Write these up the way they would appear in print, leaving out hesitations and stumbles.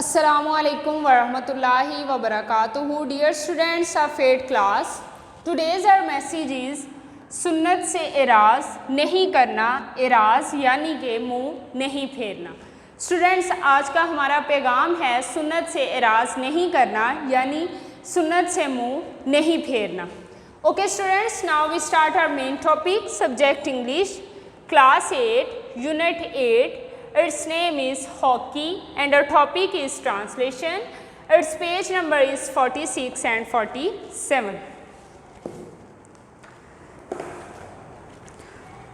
Assalamualaikum warahmatullahi wabarakatuh. Dear students of 8th class, today's our message is सुन्नत से eras नहीं करना, eras यानी कि मुंह नहीं फेरना। स्टूडेंट्स, आज का हमारा पैगाम है सुन्नत से एराज नहीं करना यानी सुन्नत से मुंह नहीं फेरना। Okay students, now we start our main topic, subject English, class 8, unit 8. Its name is hockey and our topic is translation. Its page number is 46 and 47.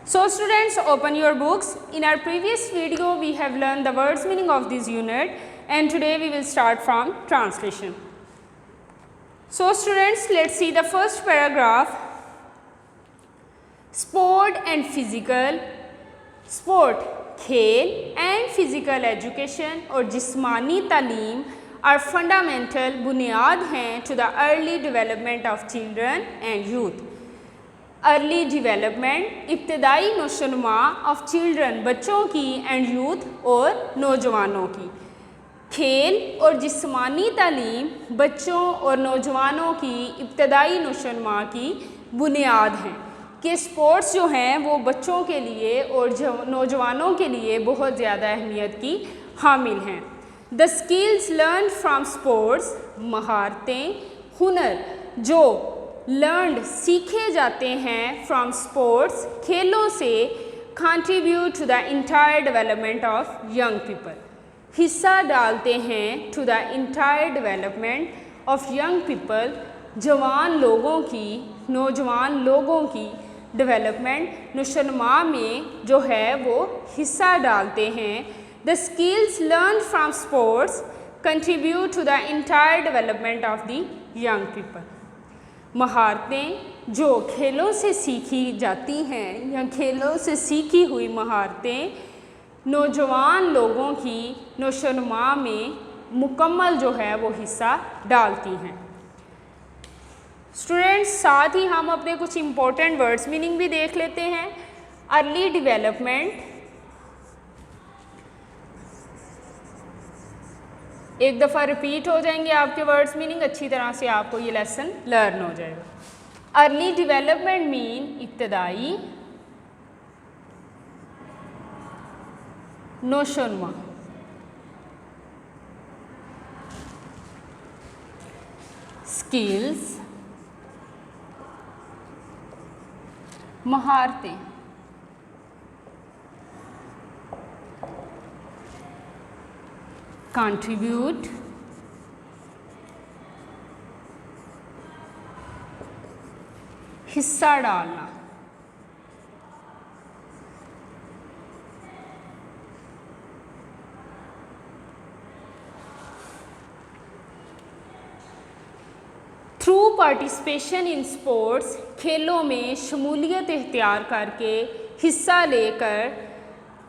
So students, open your books. In our previous video we have learned the words meaning of this unit and today we will start from translation. So students, let's see the first paragraph. Sport and physical. Sport खेल and physical education और जिस्मानी तालीम और fundamental बुनियाद हैं to the early development of children and youth. Early development इब्तदाई नशोनुमा of children बच्चों की एंड यूथ और नौजवानों की। खेल और जिस्मानी तालीम बच्चों और नौजवानों की इब्तदाई नशोनुमा की बुनियाद हैं कि स्पोर्ट्स जो हैं वो बच्चों के लिए और नौजवानों के लिए बहुत ज़्यादा अहमियत की हामिल हैं। The skills learn from sports, महारतें, हुनर जो लर्नड सीखे जाते हैं फ्राम स्पोर्ट्स, खेलों से, contribute to the entire development of young people, हिस्सा डालते हैं to the entire development of young people, जवान लोगों की, नौजवान लोगों की डेवलपमेंट नशोनुमा में जो है वो हिस्सा डालते हैं। The skills learn from sports contribute to the entire development of the young people. महारतें जो खेलों से सीखी जाती हैं या खेलों से सीखी हुई महारतें नौजवान लोगों की नशोनुमा में मुकम्मल जो है वो हिस्सा डालती हैं। स्टूडेंट्स, साथ ही हम अपने कुछ इम्पोर्टेंट वर्ड्स मीनिंग भी देख लेते हैं। अर्ली डेवलपमेंट, एक दफ़ा रिपीट हो जाएंगे आपके वर्ड्स मीनिंग, अच्छी तरह से आपको ये लेसन लर्न हो जाएगा। अर्ली डेवलपमेंट मीन इब्तदाई नशोनुमा। स्किल्स महारतें, कंट्रीब्यूट हिस्सा डालना। थ्रू पार्टिसिपेशन इन स्पोर्ट्स, खेलों में शमूलियत इख्तियार करके हिस्सा लेकर,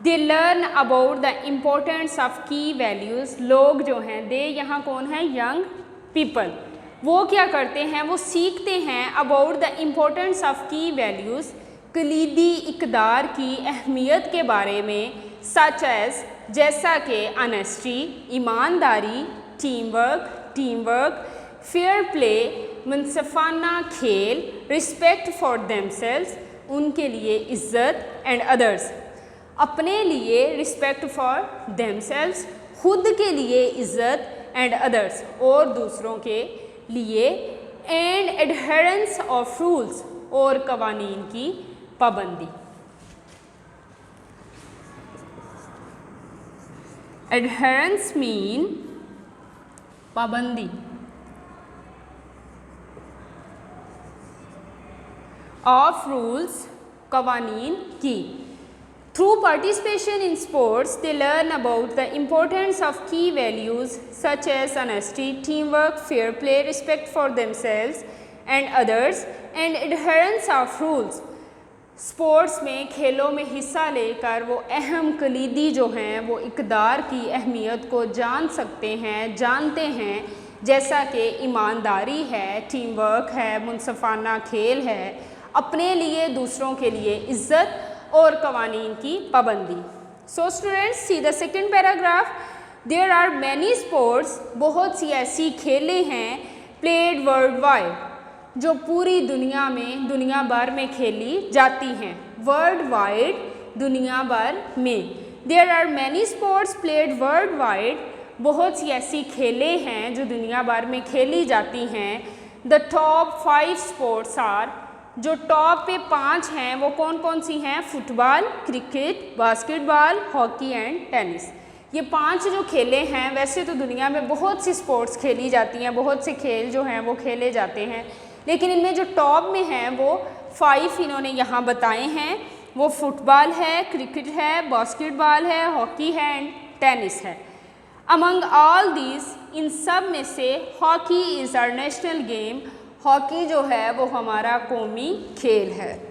दे learn about the importance of key values, लोग जो हैं दे यहाँ कौन है, यंग पीपल, वो क्या करते हैं, वो सीखते हैं about the importance of key values, कलीदी इक़दार की अहमियत के बारे में, सच एज़ जैसा कि ऑनेस्टी ईमानदारी, टीम वर्क, फेयर प्ले मुनसफाना खेल, रिस्पेक्ट फॉर देमसेल्व्स उनके लिए इज़्ज़त, एंड अदर्स अपने लिए, रिस्पेक्ट फॉर देमसेल्व्स खुद के लिए इज़्ज़त, एंड अदर्स और दूसरों के लिए, एंड एडहेरेंस ऑफ रूल्स और कवानीन की पाबंदी। एडहेरेंस मीन पाबंदी, ऑफ रूल्स कवानीन की। Through participation in sports they learn about the importance of key values such as honesty, team work, fair play, respect for themselves and others, and adherence of rules. Sports में, खेलों में हिस्सा लेकर वो अहम कलीदी जो हैं वो इक़दार की अहमियत को जान सकते हैं, जानते हैं, जैसा कि ईमानदारी है, टीम वर्क है, मुनसफाना खेल है, अपने लिए, दूसरों के लिए इज़्ज़त और कवानीन की पाबंदी। So students, see the second paragraph. There are many sports, बहुत सी ऐसी खेलें हैं, प्लेड वर्ल्ड वाइड, जो पूरी दुनिया में, दुनिया भर में खेली जाती हैं, वर्ल्ड वाइड, दुनिया भर में। There are many sports played world wide, बहुत सी ऐसी खेलें हैं जो दुनिया भर में खेली जाती हैं। द टॉप 5 स्पोर्ट्स आर, जो टॉप पे 5 हैं वो कौन कौन सी हैं? Football, cricket, basketball, hockey and tennis. ये 5 जो खेलें हैं, वैसे तो दुनिया में बहुत सी स्पोर्ट्स खेली जाती हैं, बहुत से खेल जो हैं वो खेले जाते हैं, लेकिन इनमें जो टॉप में हैं वो 5 इन्होंने यहाँ बताए हैं। वो फुटबॉल है, क्रिकेट है, बास्केटबॉल है, हॉकी है एंड टेनिस है। अमंग ऑल दीज, इन सब में से hockey is our national game, hockey जो है वो हमारा कौमी खेल है।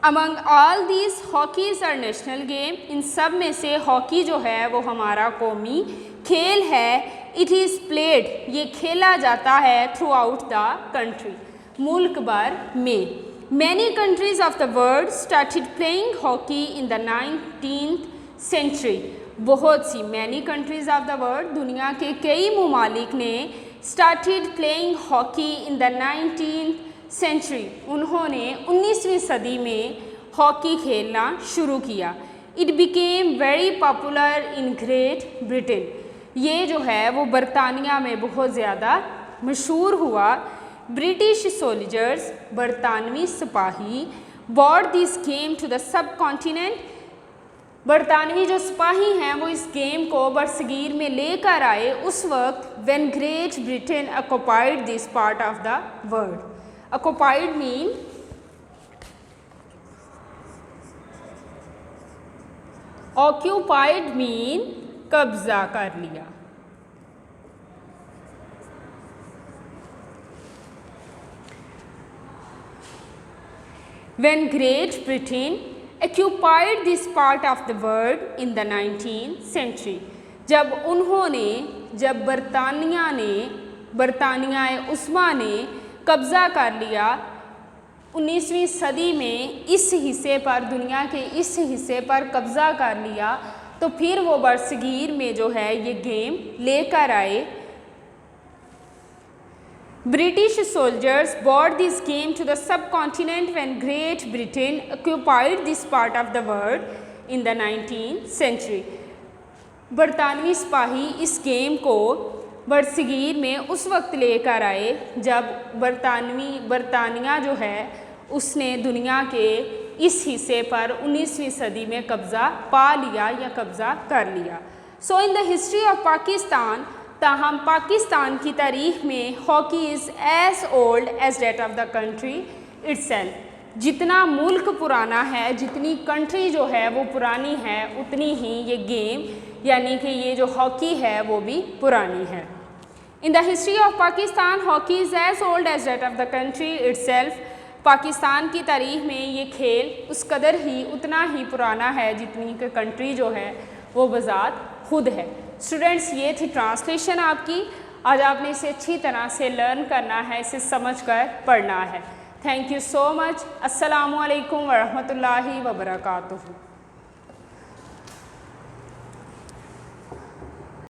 Among all these hockey is our national game, इन सब में से हॉकी जो है वो हमारा कौमी खेल है। इट इज़ प्लेड, ये खेला जाता है थ्रू आउट द कंट्री, मुल्क भर में। Many countries of the world started playing hockey in the 19th century, बहुत सी, many countries of the world, दुनिया के कई ममालिक ने started playing hockey in the 19th century, उन्होंने 19वीं सदी में हॉकी खेलना शुरू किया। It became very popular in Great Britain, ये जो है वो बरतानिया में बहुत ज़्यादा मशहूर हुआ। ब्रिटिश सोल्जर्स, बरतानवी सिपाही, bought this game to the subcontinent, बरतानवी जो सिपाही हैं वो इस गेम को बरसगीर में लेकर आए उस वक्त when great Britain occupied this part of the world. Occupied mean occupied mean कब्जा कर लिया। When Great Britain occupied this part of the world in the 19th century, जब बरतानिया उस्मा ने कब्ज़ा कर लिया 19वीं सदी में इस हिस्से पर, दुनिया के इस हिस्से पर कब्ज़ा कर लिया, तो फिर वो बरसगीर में जो है ये गेम लेकर आए। British soldiers brought this game to the subcontinent when Great Britain occupied this part of the world in the 19th century. बरतानवी सिपाही इस गेम को बरसगीर में उस वक्त लेकर आए जब बरतानिया जो है उसने दुनिया के इस हिस्से पर 19वीं सदी में कब्ज़ा पा लिया या कब्ज़ा कर लिया। So in the history of Pakistan, ताहम पाकिस्तान की तारीख में hockey is as old as date of the country itself, जितना मुल्क पुराना है, जितनी कंट्री जो है वो पुरानी है, उतनी ही ये गेम यानी कि ये जो हॉकी है वो भी पुरानी है। In the history of Pakistan hockey is as old as date of the country itself, Pakistan की तारीख में ये खेल उस कदर ही, उतना ही पुराना है जितनी कि कंट्री जो है वो बज़ात खुद है। स्टूडेंट्स, ये थी ट्रांसलेशन आपकी। आज आपने इसे अच्छी तरह से लर्न करना है, इसे समझकर पढ़ना है। Thank you so much. अस्सलामु अलैकुम वरहमतुल्लाहि वबरकातुहू।